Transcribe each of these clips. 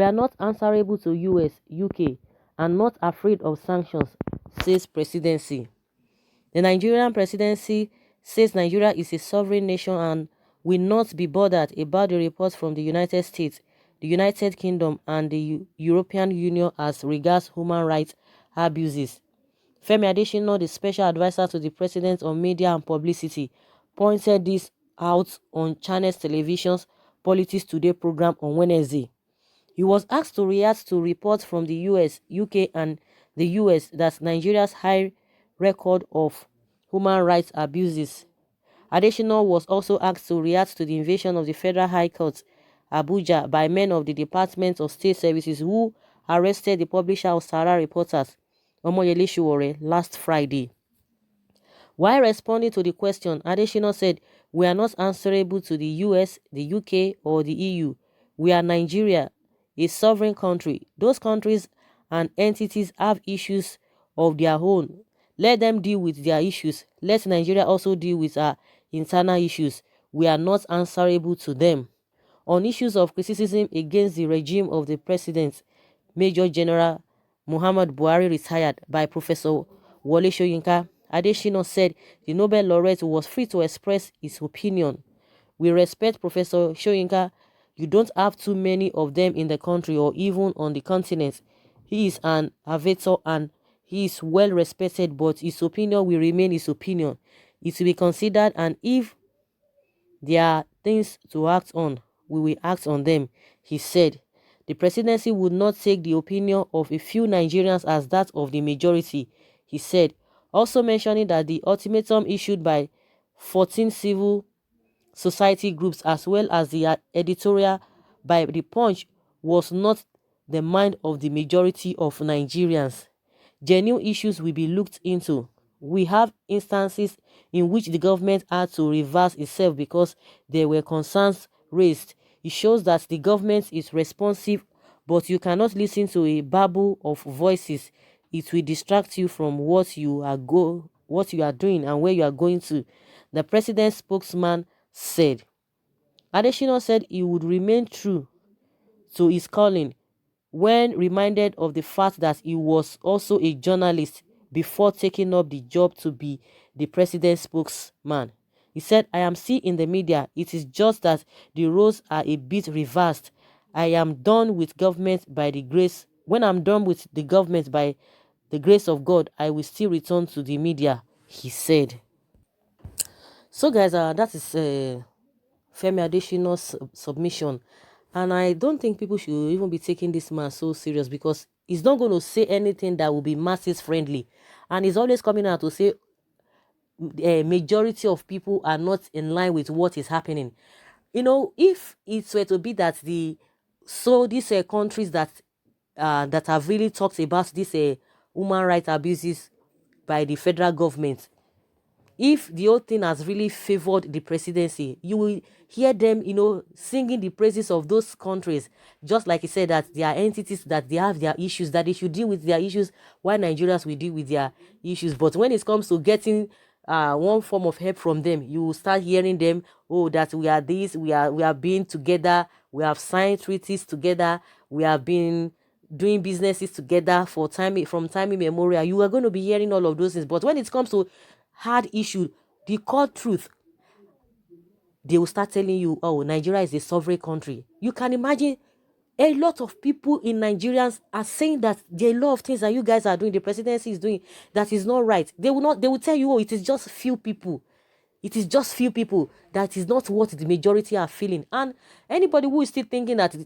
We are not answerable to US, UK, and not afraid of sanctions, says presidency. The Nigerian presidency says Nigeria is a sovereign nation and will not be bothered about the reports from the United States, the United Kingdom, and the European Union as regards human rights abuses. Femi Adesina, the special advisor to the president on media and publicity, pointed this out on Channels Television's Politics Today program on Wednesday. He was asked to react to reports from the US, UK, and the US that Nigeria's high record of human rights abuses. Adesina was also asked to react to the invasion of the Federal High Court, Abuja, by men of the Department of State Services who arrested the publisher of Sahara Reporters, Omoyele Sowore, last Friday. While responding to the question, Adesina said, "We are not answerable to the US, the UK, or the EU. We are Nigeria, a sovereign country. Those countries and entities have issues of their own. Let them deal with their issues. Let Nigeria also deal with our internal issues. We are not answerable to them." On issues of criticism against the regime of the President, Major General Muhammad Buhari, retired, by Professor Wole Soyinka, Adesina said the Nobel laureate was free to express his opinion. "We respect Professor Soyinka. You don't have too many of them in the country or even on the continent. He is an innovator and he is well respected, but his opinion will remain his opinion. It will be considered, and if there are things to act on, we will act on them," he said. The presidency would not take the opinion of a few Nigerians as that of the majority, he said, also mentioning that the ultimatum issued by 14 civil society groups as well as the editorial by the Punch was not the mind of the majority of Nigerians. Genuine issues will be looked into. We have instances in which the government had to reverse itself because there were concerns raised. It shows that the government is responsive, but you cannot listen to a babble of voices. It will distract you from what you are doing and where you are going to, the president's spokesman said. Adesina said he would remain true to his calling when reminded of the fact that he was also a journalist before taking up the job to be the president's spokesman. He said, "I am still in the media. It is just that the roles are a bit reversed. I am done with government by the grace. When I'm done with the government by the grace of God, I will still return to the media," he said. So guys, that is Femi Adesina's submission, and I don't think people should even be taking this man so serious because he's not going to say anything that will be masses friendly, and he's always coming out to say a majority of people are not in line with what is happening. If it were to be that these countries that have really talked about this human rights abuses by the federal government, if the whole thing has really favored the presidency, you will hear them, singing the praises of those countries. Just like he said that there are entities that they have their issues, that they should deal with their issues, while Nigerians will deal with their issues. But when it comes to getting one form of help from them, you will start hearing them, "Oh, that we are this, we are being together, we have signed treaties together, we have been doing businesses together from time immemorial." You are going to be hearing all of those things. But when it comes to hard issue, the cold truth, they will start telling you, "Oh, Nigeria is a sovereign country." You can imagine a lot of people in Nigerians are saying that there are a lot of things that you guys are doing, the presidency is doing, that is not right. They will tell you, "Oh, it is just few people. It is just few people. That is not what the majority are feeling." And anybody who is still thinking that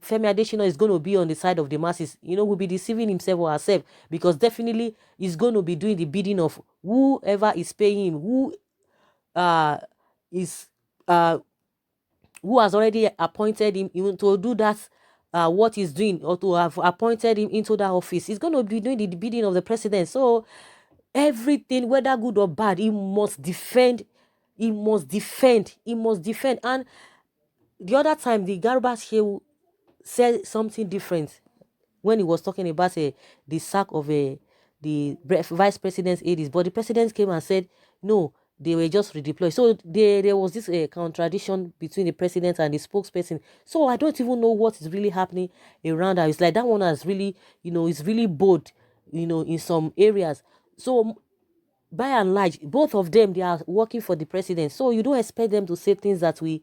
Femi Adesina is going to be on the side of the masses, will be deceiving himself or herself, because definitely he's going to be doing the bidding of whoever is paying him, is who has already appointed him even to do that, what he's doing, or to have appointed him into that office. He's going to be doing the bidding of the president. So everything, whether good or bad, he must defend. He must defend. He must defend. And the other time, the Garbage Hill said something different when he was talking about the sack of the vice president's aides. But the president came and said, "No, they were just redeployed. So there was this contradiction between the president and the spokesperson. So I don't even know what is really happening around her. It's like that one has really, is really bold, in some areas. So by and large, both of them, they are working for the president. So you don't expect them to say things that will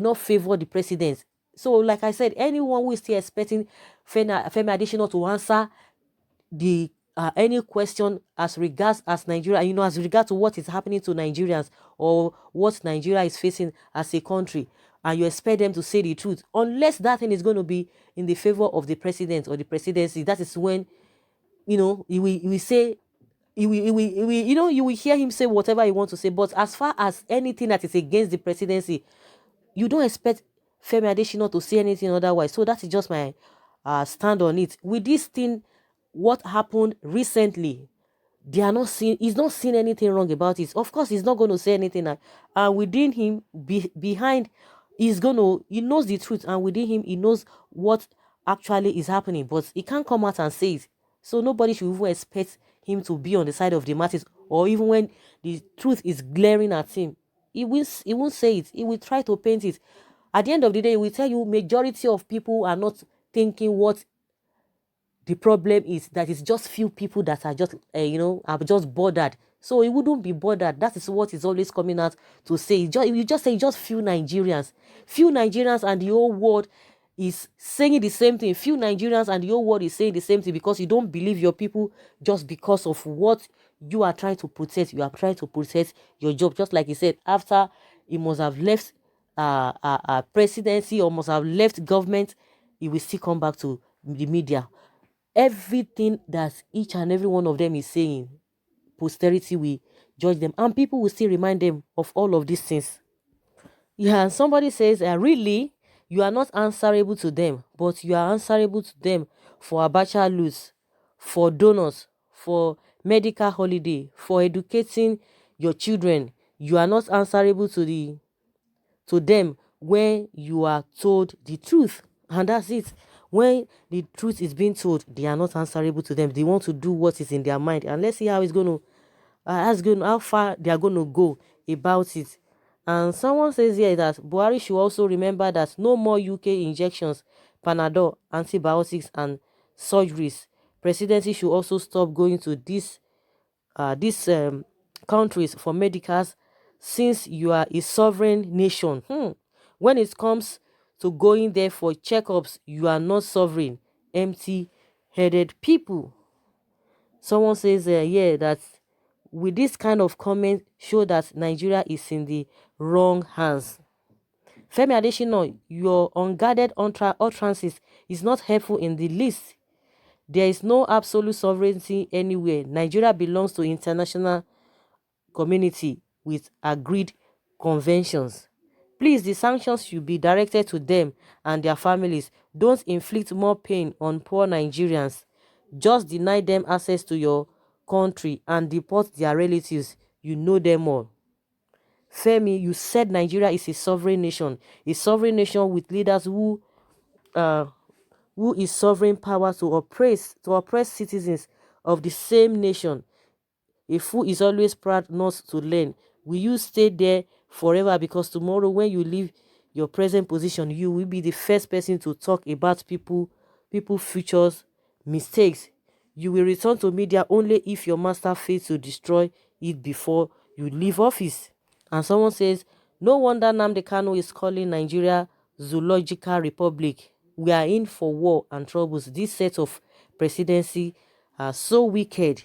not favor the president. So, like I said, anyone who is still expecting Femi Adesina to answer the any question as regards as Nigeria, as regards to what is happening to Nigerians or what Nigeria is facing as a country, and you expect them to say the truth, unless that thing is going to be in the favor of the president or the presidency, that is when he will say you will hear him say whatever he wants to say. But as far as anything that is against the presidency, you don't expect Femi Adesina to say anything otherwise. So that is just my stand on it. With this thing, what happened recently, they are not seeing, he's not seeing anything wrong about it. Of course, he's not going to say anything. And within him, behind, he knows the truth. And within him, he knows what actually is happening. But he can't come out and say it. So nobody should even expect him to be on the side of the masses. Or even when the truth is glaring at him, he won't say it. He will try to paint it. At the end of the day, he will tell you majority of people are not thinking what the problem is, that it's just few people that are just are just bothered. So he wouldn't be bothered. That is what is always coming out to say. You just say just few Nigerians, and the whole world is saying the same thing. Few Nigerians and the whole world is saying the same thing, because you don't believe your people just because of what you are trying to protect. You are trying to protect your job, just like he said. After he must have left presidency, or must have left government, he will still come back to the media. Everything that each and every one of them is saying, posterity will judge them, and people will still remind them of all of these things. Yeah, and somebody says, really, you are not answerable to them, but you are answerable to them for Abacha loose, for donors, for medical holiday, for educating your children. You are not answerable to them when you are told the truth. And that's it. When the truth is being told, they are not answerable to them. They want to do what is in their mind. And let's see how it's going to, how far they are going to go about it. And someone says here that Buhari should also remember that no more UK injections, Panadol, antibiotics, and surgeries. Presidency should also stop going to these countries for medicals, since you are a sovereign nation. When it comes to going there for checkups, you are not sovereign. Empty-headed people. Someone says yeah, that with this kind of comment show that Nigeria is in the wrong hands. Femi Adesina, your unguarded utterances is not helpful in the least. There is no absolute sovereignty anywhere. Nigeria belongs to international community with agreed conventions. Please, the sanctions should be directed to them and their families. Don't inflict more pain on poor Nigerians. Just deny them access to your country and deport their relatives. You know them all. Femi, you said Nigeria is a sovereign nation with leaders uh, who is sovereign power to oppress citizens of the same nation. A fool is always proud not to learn. Will you stay there forever? Because tomorrow when you leave your present position, you will be the first person to talk about people futures mistakes. You will return to media only if your master fails to destroy it before you leave office. And someone says, no wonder Nnamdi Kanu is calling Nigeria Zoological Republic. We are in for war and troubles. This set of presidency are so wicked.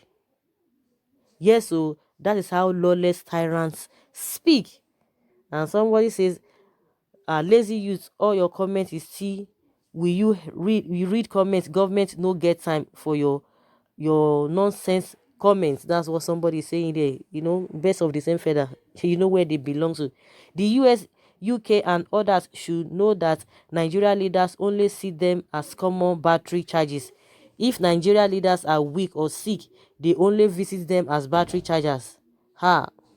Yes, so that is how lawless tyrants speak. And somebody says, lazy youth, all your comments is see. Will you read comments? Government no get time for your nonsense comments. That's what somebody is saying there. Best of the same feather. You know where they belong to. The US, UK, and others should know that Nigeria leaders only see them as common battery charges. If Nigeria leaders are weak or sick, they only visit them as battery chargers.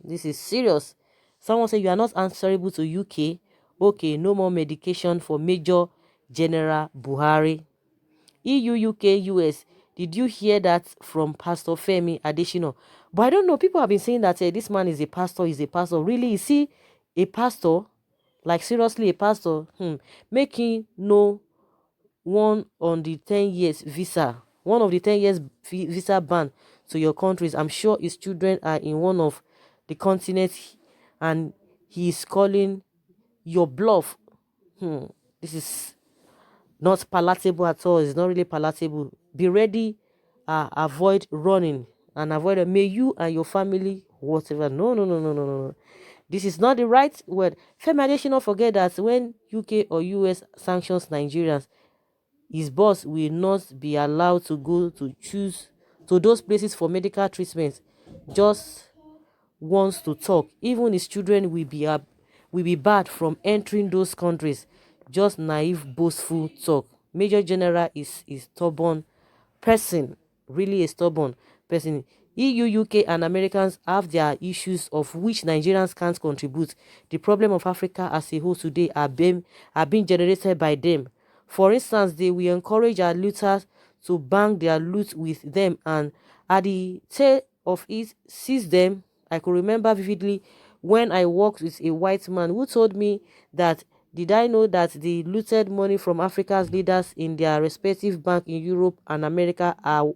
This is serious. Someone said you are not answerable to UK. Okay, no more medication for Major General Buhari. EU, UK, US. Did you hear that from Pastor Femi Adesina? But I don't know. People have been saying that this man is a pastor, is a pastor. Really, is he a pastor? Like seriously, a pastor? Making no one on the 10 years visa, one of the 10 years visa ban to your countries. I'm sure his children are in one of the continents, and he is calling your bluff. This is not palatable at all. It's not really palatable. Be ready, avoid running, and avoid, may you and your family, whatever. No, no, no, no, no, no, no. This is not the right word. Femi should not forget that when UK or US sanctions Nigerians, his boss will not be allowed to go to choose to those places for medical treatment. Just wants to talk. Even his children will be barred from entering those countries. Just naive, boastful talk. Major General is a stubborn person, really a stubborn person. EU, UK, and Americans have their issues of which Nigerians can't contribute. The problem of Africa as a whole today are being generated by them. For instance, they will encourage our looters to bank their loot with them, and at the tail of it, seize them. I could remember vividly when I worked with a white man who told me that, did I know that the looted money from Africa's leaders in their respective bank in Europe and America are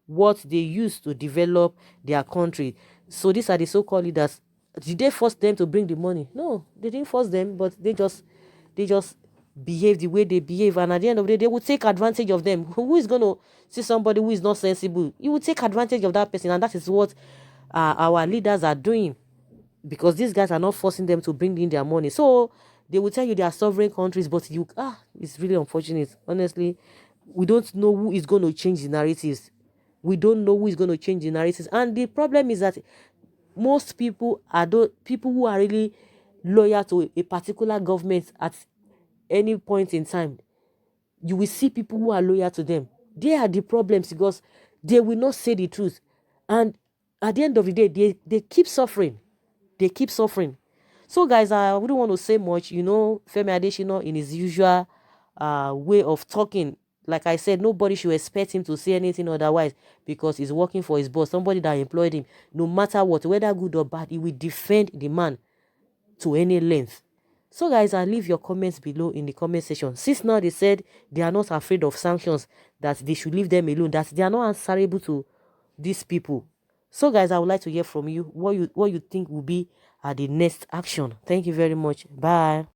what they use to develop their country? So these are the so-called leaders. Did they force them to bring the money? No, they didn't force them, but they just behave the way they behave, and at the end of the day they will take advantage of them. Who is going to see somebody who is not sensible? You will take advantage of that person, and that is what our leaders are doing, because these guys are not forcing them to bring in their money. So they will tell you they are sovereign countries, but it's really unfortunate. Honestly, we don't know who is going to change the narratives. We don't know who is going to change the narratives. And the problem is that most people are people who are really loyal to a particular government at any point in time. You will see people who are loyal to them. They are the problems, because they will not say the truth. And at the end of the day, they keep suffering. They keep suffering. So, guys, I wouldn't want to say much. Femi Adesina, in his usual way of talking, like I said, nobody should expect him to say anything otherwise, because he's working for his boss, somebody that employed him. No matter what, whether good or bad, he will defend the man to any length. So, guys, I'll leave your comments below in the comment section. Since now they said they are not afraid of sanctions, that they should leave them alone, that they are not answerable to these people. So, guys, I would like to hear from you what you think will be the next action. Thank you very much. Bye.